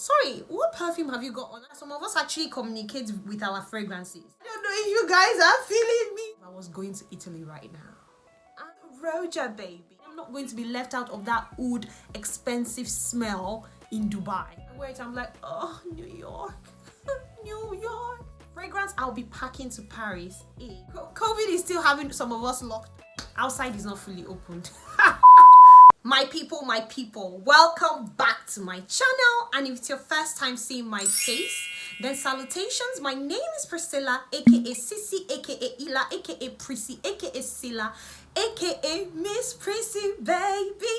Sorry, what perfume have you got on? Some of us actually communicate with our fragrances. I don't know if you guys are feeling me. I was going to Italy right now. Roja, baby. I'm not going to be left out of that oud, expensive smell in Dubai. Wait, I'm like, oh, New York. New York. Fragrance I'll be packing to Paris. COVID is still having some of us locked. Outside is not fully opened. My people, welcome back to my channel. And if it's your first time seeing my face, then salutations. My name is Priscilla, aka Sissy, aka Ila, aka Prissy, aka Silla, aka Miss Prissy, baby.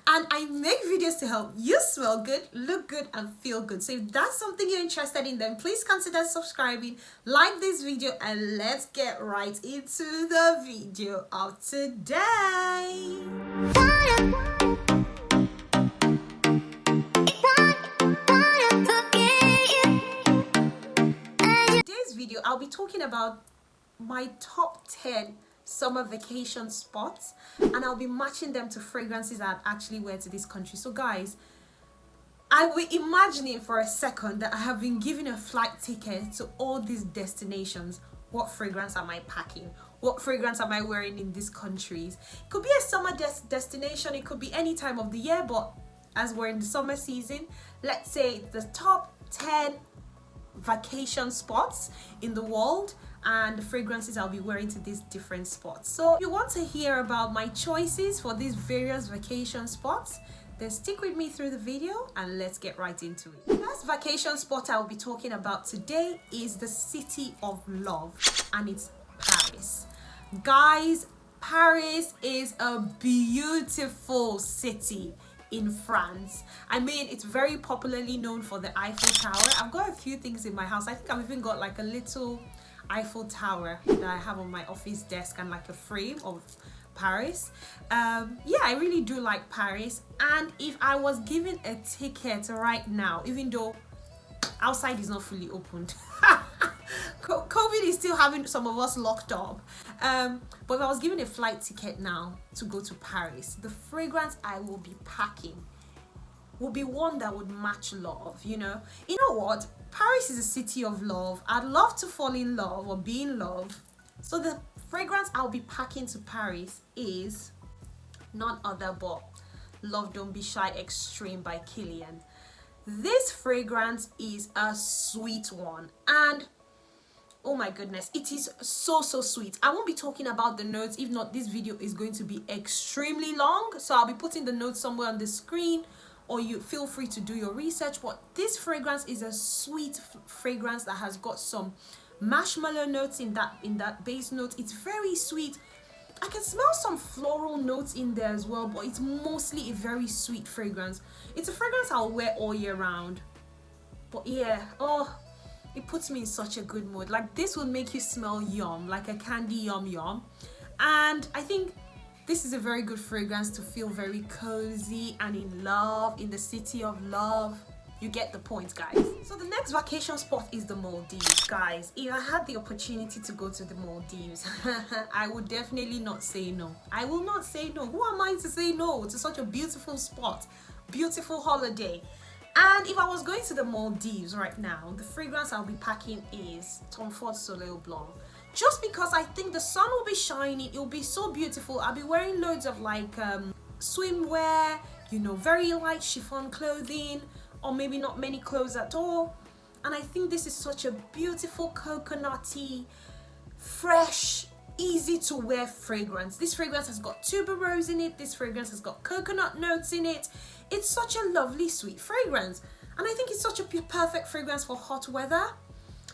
And I make videos to help you smell good, look good, and feel good. So if that's something you're interested in, then please consider subscribing, like this video, and let's get right into the video of today. I'll be talking about my top 10 summer vacation spots, and I'll be matching them to fragrances I'd actually wear to this country. So guys, I will imagining for a second that I have been given a flight ticket to all these destinations. What fragrance am I packing? What fragrance am I wearing in these countries? It could be a summer destination, it could be any time of the year, but as we're in the summer season, let's say the top 10 vacation spots in the world and the fragrances I'll be wearing to these different spots. So if you want to hear about my choices for these various vacation spots, then stick with me through the video and let's get right into it. The first vacation spot I'll be talking about today is the city of love, and it's Paris. Guys, Paris is a beautiful city in France. I mean, it's very popularly known for the Eiffel Tower. I've got a few things in my house. I think I've even got like a little Eiffel Tower that I have on my office desk and like a frame of Paris. Yeah, I really do like Paris. And if I was given a ticket right now, even though outside is not fully opened, COVID is still having some of us locked up, but if I was given a flight ticket now to go to Paris, the fragrance I will be packing will be one that would match love. You know what, Paris is a city of love. I'd love to fall in love or be in love, so the fragrance I'll be packing to Paris is none other but Love Don't Be Shy Extreme by Kilian. This fragrance is a sweet one, and oh my goodness, it is so sweet. I won't be talking about the notes. If not, this video is going to be extremely long, so I'll be putting the notes somewhere on the screen, or you feel free to do your research. But this fragrance is a sweet fragrance that has got some marshmallow notes in that base note. It's very sweet. I can smell some floral notes in there as well, but it's mostly a very sweet fragrance. It's a fragrance I'll wear all year round. But yeah, oh, it puts me in such a good mood. Like, this will make you smell yum, like a candy yum. And I think this is a very good fragrance to feel very cozy and in love, in the city of love. You get the point, guys. So the next vacation spot is the Maldives. Guys, if I had the opportunity to go to the Maldives, I would definitely not say no. I will not say no. Who am I to say no to such a beautiful spot, beautiful holiday? And if I was going to the Maldives right now, the fragrance I'll be packing is Tom Ford Soleil Blanc. Just because I think the sun will be shining, it will be so beautiful. I'll be wearing loads of like swimwear, very light chiffon clothing, or maybe not many clothes at all. And I think this is such a beautiful coconutty, fresh, easy to wear fragrance. This fragrance has got tuberose in it. This fragrance has got coconut notes in it. It's such a lovely, sweet fragrance. And I think it's such a perfect fragrance for hot weather.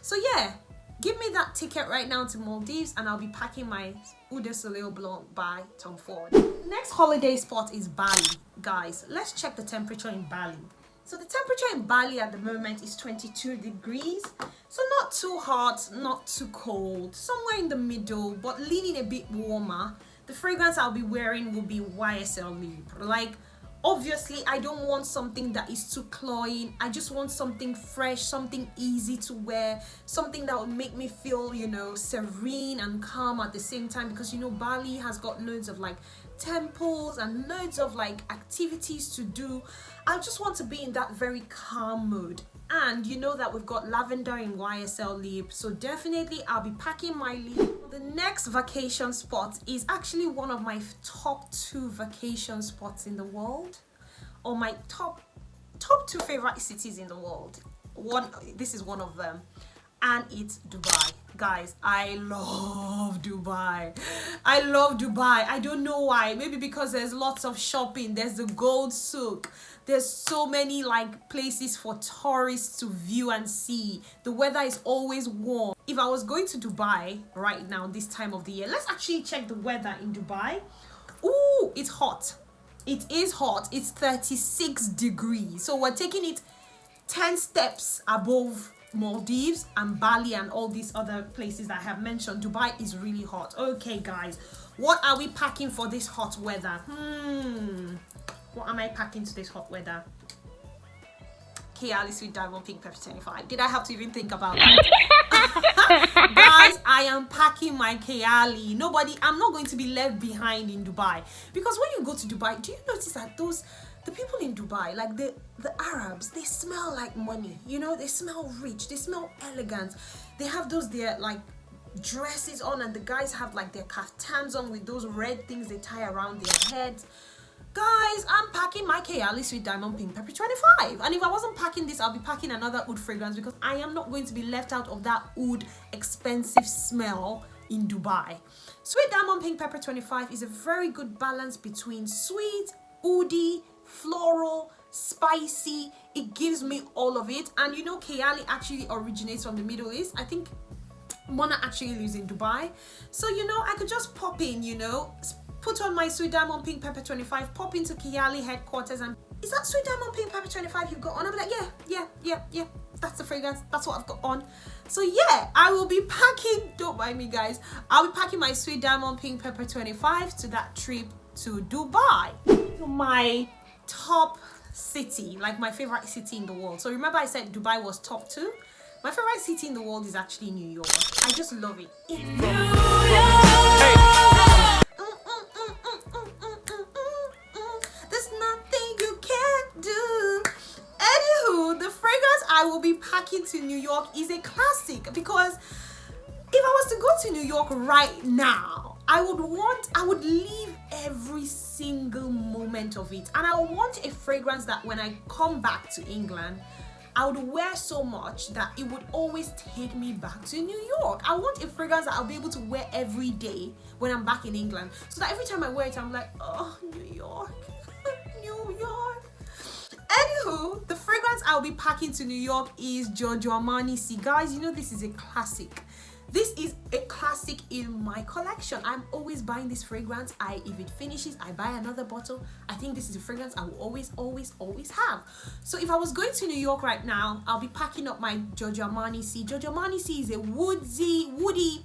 So yeah, give me that ticket right now to Maldives and I'll be packing my Eau de Soleil Blanc by Tom Ford. Next holiday spot is Bali. Guys, let's check the temperature in Bali. So the temperature in Bali at the moment is 22 degrees. So not too hot, not too cold, somewhere in the middle, but leaning a bit warmer. The fragrance I'll be wearing will be YSL Libre. Like, obviously, I don't want something that is too cloying. I just want something fresh, something easy to wear, something that would make me feel, serene and calm at the same time, because, Bali has got loads of like temples and loads of like activities to do. I just want to be in that very calm mood. And you know that we've got lavender in YSL lip, so definitely I'll be packing my lip. The next vacation spot is actually one of my top 2 vacation spots in the world, or my top 2 favorite cities in the world. This is one of them, and it's Dubai. Guys, I love Dubai. I love Dubai. I don't know why. Maybe because there's lots of shopping. There's the gold souk. There's so many like places for tourists to view and see. The weather is always warm. If I was going to Dubai right now, this time of the year, let's actually check the weather in Dubai. Ooh, it's hot. It is hot. It's 36 degrees. So we're taking it 10 steps above Maldives and Bali and all these other places that I have mentioned. Dubai is really hot. Okay, guys, what are we packing for this hot weather? What am I packing to this hot weather? LiQWYD Diamond Pink Pepper 25. Did I have to even think about that? Guys, I am packing my LiQWYD. I'm not going to be left behind in Dubai, because when you go to Dubai, do you notice that the people in Dubai, like the Arabs, they smell like money, you know, they smell rich, they smell elegant. They have their like dresses on, and the guys have like their kaftans on with those red things they tie around their heads. Guys, I'm packing my LiQWYD Diamond Pink Pepper 25. And if I wasn't packing this, I'll be packing another oud fragrance, because I am not going to be left out of that oud expensive smell in Dubai. Sweet Diamond Pink Pepper 25 is a very good balance between sweet, oudy, floral, spicy. It gives me all of it. And you know, LiQWYD actually originates from the Middle East. I think Mona actually lives in Dubai. So, you know, I could just pop in, you know, put on my Sweet Diamond Pink Pepper 25, pop into LiQWYD headquarters, and is that Sweet Diamond Pink Pepper 25 you've got on? I'll be like, yeah, that's the fragrance, that's what I've got on. So yeah, I will be packing, don't mind me guys, I'll be packing my Sweet Diamond Pink Pepper 25 to that trip to Dubai. My top city, like my favorite city in the world. So remember I said Dubai was top 2? My favorite city in the world is actually New York. I just love it. There's nothing you can't do. Anywho, the fragrance I will be packing to New York is a classic, because if I was to go to New York right now, I would leave every single moment of it, and I want a fragrance that when I come back to England, I would wear so much that it would always take me back to New York. I want a fragrance that I'll be able to wear every day when I'm back in England, so that every time I wear it, I'm like, oh, New York, New York. Anywho, the fragrance I'll be packing to New York is Giorgio Armani. See, guys, you know this is a classic. This is a classic in my collection. I'm always buying this fragrance. If it finishes, I buy another bottle. I think this is a fragrance I will always have. So if I was going to New York right now, I'll be packing up my Giorgio Armani C. Giorgio Armani C is a woody,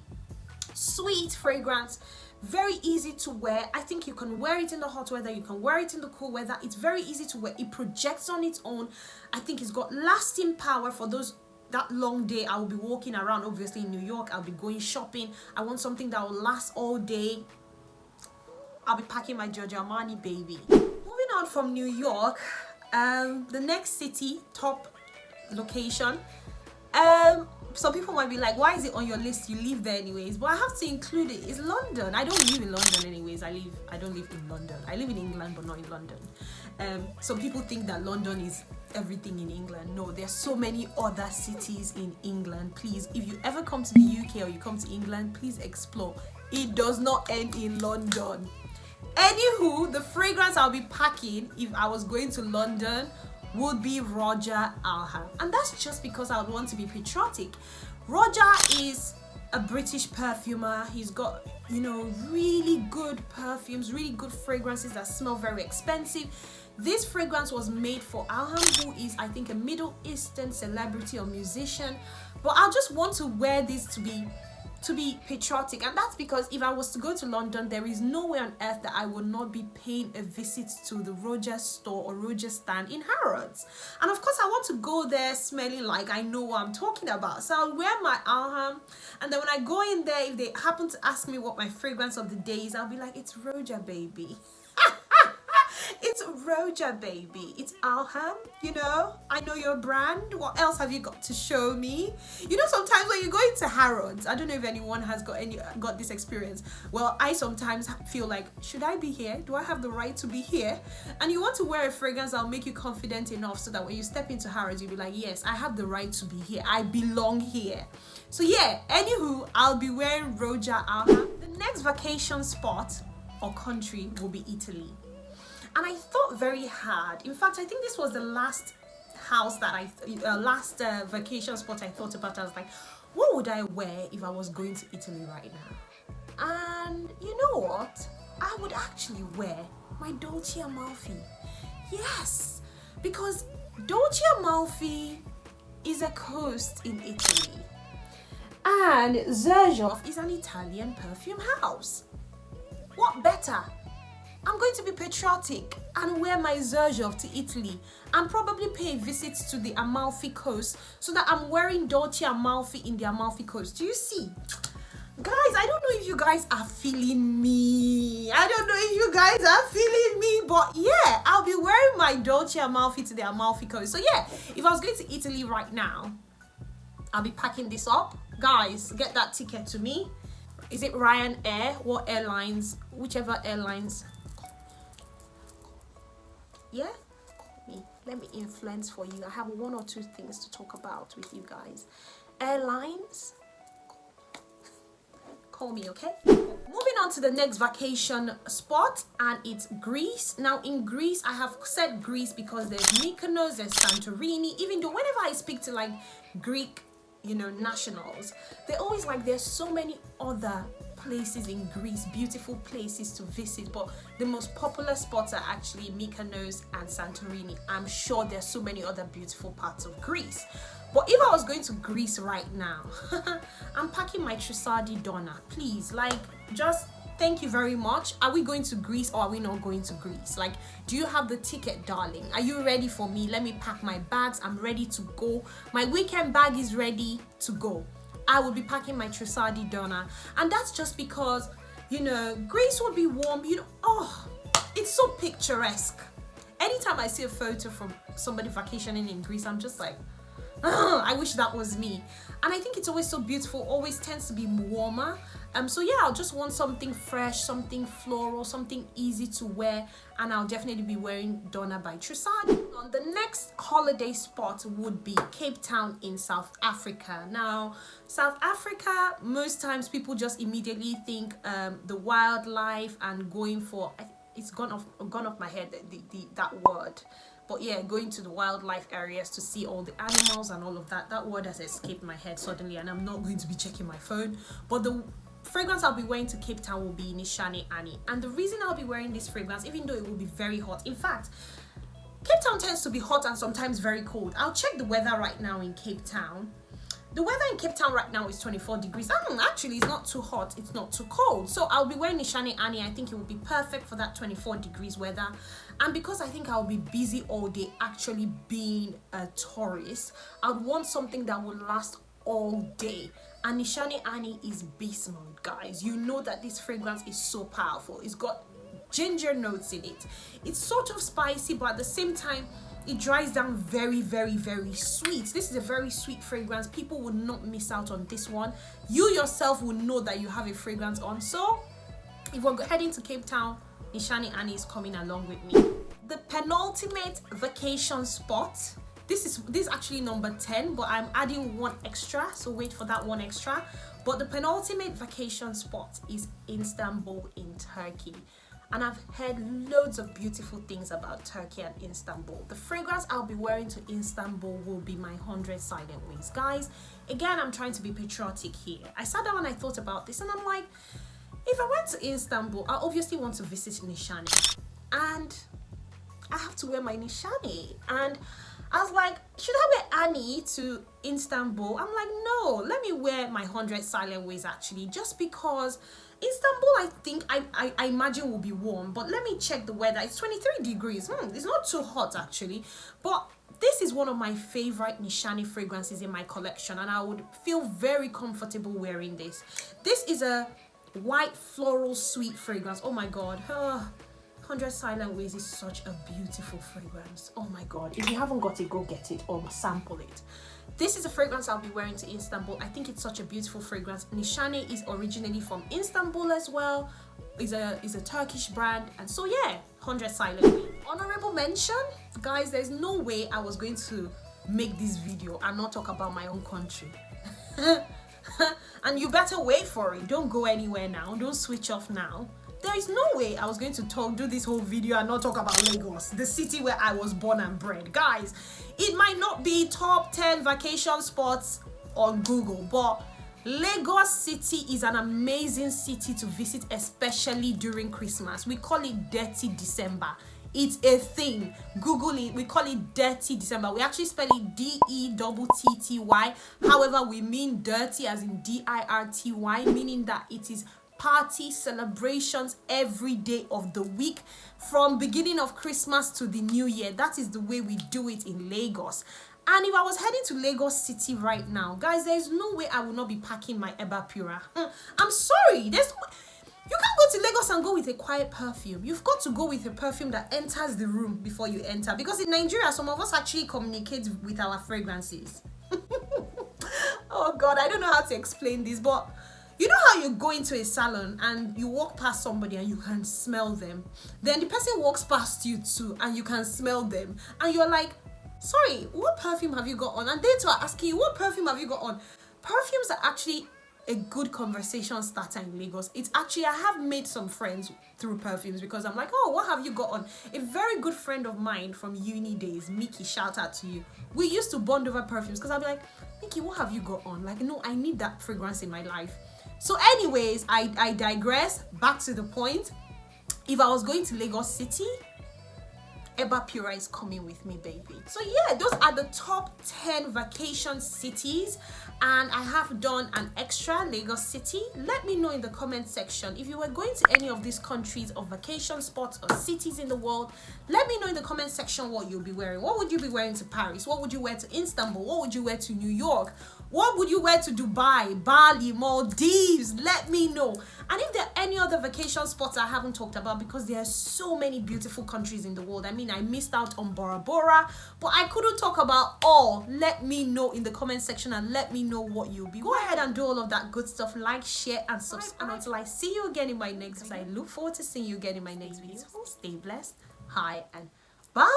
sweet fragrance. Very easy to wear. I think you can wear it in the hot weather, you can wear it in the cool weather. It's very easy to wear. It projects on its own. I think it's got lasting power for that long day. I will be walking around, obviously in New York. I'll be going shopping. I want something that will last all day. I'll be packing my Giorgio Armani, baby. Moving on from New York, the next city, top location. Some people might be like, why is it on your list? You live there anyways. But I have to include it. It's London. I don't live in London anyways. I don't live in London. I live in England, but not in London. Some people think that London is everything in England. No, there's so many other cities in England. Please, if you ever come to the UK or you come to England, please explore. It does not end in London. Anywho, the fragrance I'll be packing if I was going to London would be Roger Alham, and that's just because I would want to be patriotic. Roger is a British perfumer. He's got, you know, really good perfumes, really good fragrances that smell very expensive. This fragrance was made for Alham, who is, I think, a Middle Eastern celebrity or musician. But I just want to wear this to be to be patriotic, and that's because if I was to go to London, there is no way on earth that I would not be paying a visit to the Rogers store or Rogers stand in Harrods. And of course I want to go there smelling like I know what I'm talking about, so I'll wear my Alham, and then when I go in there, if they happen to ask me what my fragrance of the day is, I'll be like, it's Roger, baby. It's Roger, baby. It's Alham, you know. I know your brand. What else have you got to show me? You know, sometimes when you go into Harrods, I don't know if anyone has got this experience. Well, I sometimes feel like, should I be here? Do I have the right to be here? And you want to wear a fragrance that'll make you confident enough so that when you step into Harrods, you'll be like, yes, I have the right to be here. I belong here. So yeah, anywho, I'll be wearing Roger Alham. The next vacation spot or country will be Italy. And I thought very hard. In fact, I think this was the last house that vacation spot I thought about. I was like, what would I wear if I was going to Italy right now? And you know what? I would actually wear my Dolce Amalfi. Yes, because Dolce Amalfi is a coast in Italy. And Xerjoff is an Italian perfume house. What better? I'm going to be patriotic and wear my Xerjoff to Italy and probably pay visits to the Amalfi Coast so that I'm wearing Dolce Amalfi in the Amalfi Coast. Do you see? Guys, I don't know if you guys are feeling me. I don't know if you guys are feeling me, but yeah, I'll be wearing my Dolce Amalfi to the Amalfi Coast. So yeah, if I was going to Italy right now, I'll be packing this up. Guys, get that ticket to me. Is it Ryanair? What airlines? Whichever airlines. Yeah, let me influence for you. I have one or two things to talk about with you guys. Airlines, call me, okay? Moving on to the next vacation spot, and it's Greece. Now in Greece, I have said Greece because there's Mykonos, there's Santorini. Even though whenever I speak to like Greek, you know, nationals, they're always like, there's so many other places in Greece, beautiful places to visit, but the most popular spots are actually Mykonos and Santorini. I'm sure there's so many other beautiful parts of Greece, but if I was going to Greece right now, I'm packing my Trussardi Donna. Please, like, just thank you very much. Are we going to Greece or are we not going to Greece? Like, do you have the ticket, darling? Are you ready for me? Let me pack my bags. I'm ready to go. My weekend bag is ready to go. I will be packing my Trussardi Donna, and that's just because, you know, Greece will be warm, you know. Oh, it's so picturesque. Anytime I see a photo from somebody vacationing in Greece, I'm just like, oh, I wish that was me. And I think it's always so beautiful, always tends to be warmer. So yeah, I'll just want something fresh, something floral, something easy to wear, and I'll definitely be wearing Donna by Trussardi. The next holiday spot would be Cape Town in South Africa. Now, South Africa, most times people just immediately think the wildlife and going for, it's gone off my head, that word. But yeah, going to the wildlife areas to see all the animals and all of that. That word has escaped my head suddenly, and I'm not going to be checking my phone. But the fragrance I'll be wearing to Cape Town will be Nishane Annie. And the reason I'll be wearing this fragrance, even though it will be very hot, in fact, Cape Town tends to be hot and sometimes very cold. I'll check the weather right now in Cape Town. The weather in Cape Town right now is 24 degrees. Actually, it's not too hot, it's not too cold. So I'll be wearing Nishane Annie. I think it will be perfect for that 24 degrees weather. And because I think I'll be busy all day actually being a tourist, I'd want something that will last all day. And Nishane Annie is beast mode, guys. You know that this fragrance is so powerful. It's got ginger notes in it. It's sort of spicy, but at the same time, it dries down very, very, very sweet. This is a very sweet fragrance. People will not miss out on this one. You yourself will know that you have a fragrance on. So if we're heading to Cape Town, Nishane Annie is coming along with me. The penultimate vacation spot. This is actually number 10, but I'm adding one extra, so wait for that one extra. But the penultimate vacation spot is Istanbul in Turkey. And I've heard loads of beautiful things about Turkey and Istanbul. The fragrance I'll be wearing to Istanbul will be my 100 Silent Wings. Guys, again, I'm trying to be patriotic here. I sat down and I thought about this, and I'm like, if I went to Istanbul, I obviously want to visit Nishane. And I have to wear my Nishane. And I was like, should I wear Annie to Istanbul? I'm like, no, let me wear my 100 silent ways actually, just because Istanbul, I think, I imagine will be warm, but let me check the weather. It's 23 degrees. It's not too hot actually, but this is one of my favorite Nishani fragrances in my collection, and I would feel very comfortable wearing this. This is a white floral sweet fragrance. Oh my god. 100 Silent Ways is such a beautiful fragrance. Oh my god. If you haven't got it, go get it or sample it. This is a fragrance I'll be wearing to Istanbul. I think it's such a beautiful fragrance. Nishani is originally from Istanbul as well. Is a Turkish brand, and so yeah, 100 Silent Ways. Honorable mention, guys, there's no way I was going to make this video and not talk about my own country. And you better wait for it. Don't go anywhere now. Don't switch off now. There is no way I was going to do this whole video and not talk about Lagos, the city where I was born and bred. Guys, it might not be top 10 vacation spots on Google, but Lagos City is an amazing city to visit, especially during Christmas. We call it Dirty December. It's a thing. Google it. We call it Dirty December. We actually spell it D-E-T-T-Y. However, we mean dirty as in D-I-R-T-Y, meaning that it is party celebrations every day of the week, from beginning of Christmas to the new year. That is the way we do it in Lagos. And if I was heading to Lagos City right now, guys, there is no way I will not be packing my Eba Pura. I'm sorry, you can't go to Lagos and go with a quiet perfume. You've got to go with a perfume that enters the room before you enter, because in Nigeria some of us actually communicate with our fragrances. Oh god, I don't know how to explain this, but you know how you go into a salon and you walk past somebody and you can smell them? Then the person walks past you too and you can smell them. And you're like, sorry, what perfume have you got on? And they too are asking you, what perfume have you got on? Perfumes are actually a good conversation starter in Lagos. It's actually, I have made some friends through perfumes, because I'm like, oh, what have you got on? A very good friend of mine from uni days, Mickey, shout out to you. We used to bond over perfumes, because I'll be like, Mickey, what have you got on? Like, no, I need that fragrance in my life. So anyways, I digress. Back to the point. If I was going to Lagos City, Eba Pura is coming with me, baby. So yeah, those are the top 10 vacation cities, and I have done an extra Lagos City. Let me know in the comment section if you were going to any of these countries or vacation spots or cities in the world. Let me know in the comment section what you'll be wearing. What would you be wearing to Paris? What would you wear to Istanbul? What would you wear to New York? What would you wear to Dubai, Bali, Maldives? Let me know. And if there are any other vacation spots I haven't talked about, because there are so many beautiful countries in the world. I mean, I missed out on Bora Bora, but I couldn't talk about all. Let me know in the comment section and let me know what you'll be. Go ahead and do all of that good stuff. Like, share, and subscribe. And until I see you again in my next video, I look forward to seeing you again in my next video. Stay blessed. Hi and bye.